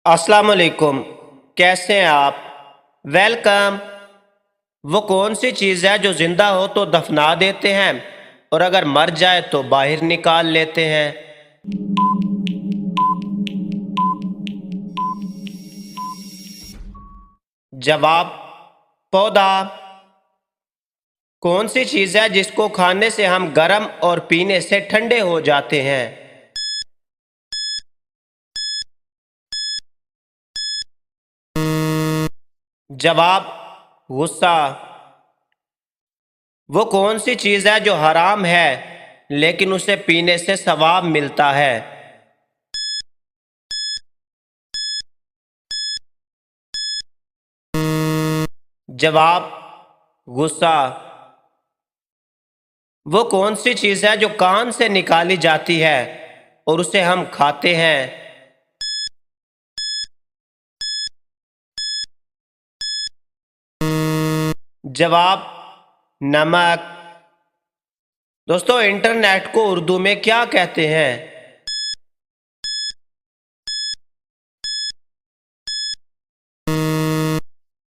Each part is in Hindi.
अस्सलाम वालेकुम। कैसे हैं आप? वेलकम। वो कौन सी चीज़ है जो जिंदा हो तो दफना देते हैं और अगर मर जाए तो बाहर निकाल लेते हैं? जवाब, पौधा। कौन सी चीज़ है जिसको खाने से हम गर्म और पीने से ठंडे हो जाते हैं? जवाब, गुस्सा। वो कौन सी चीज़ है जो हराम है लेकिन उसे पीने से सवाब मिलता है? जवाब, गुस्सा। वो कौन सी चीज़ है जो कान से निकाली जाती है और उसे हम खाते हैं? जवाब, नमक। दोस्तों, इंटरनेट को उर्दू में क्या कहते हैं?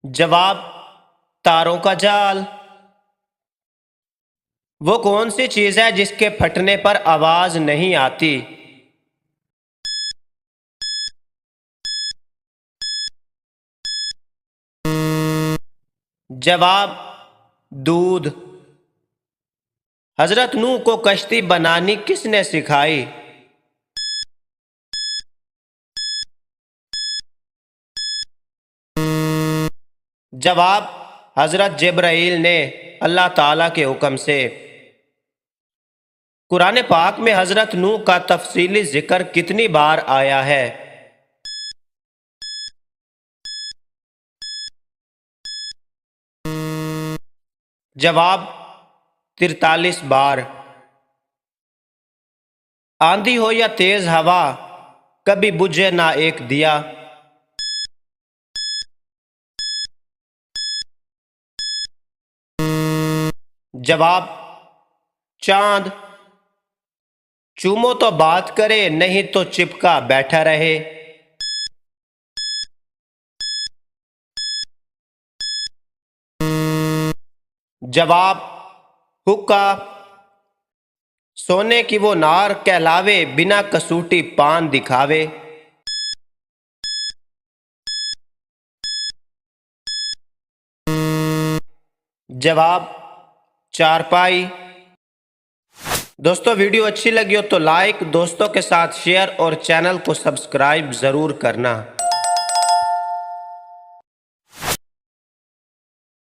जवाब, तारों का जाल। वो कौन सी चीज़ है जिसके फटने पर आवाज नहीं आती? जवाब, दूध। हजरत नूह को कश्ती बनानी किसने सिखाई? जवाब, हजरत जिब्राइल ने, अल्लाह ताला के हुक्म से। कुरान पाक में हजरत नूह का तफसीली जिक्र कितनी बार आया है? जवाब, 43 बार। आंधी हो या तेज हवा, कभी बुझे ना एक दिया। जवाब, चांद। चूमो तो बात करे, नहीं तो चिपका बैठा रहे। जवाब, हुक्का। सोने की वो नार कहलावे, बिना कसूटी पान दिखावे। जवाब, चारपाई। दोस्तों, वीडियो अच्छी लगी हो तो लाइक, दोस्तों के साथ शेयर और चैनल को सब्सक्राइब ज़रूर करना।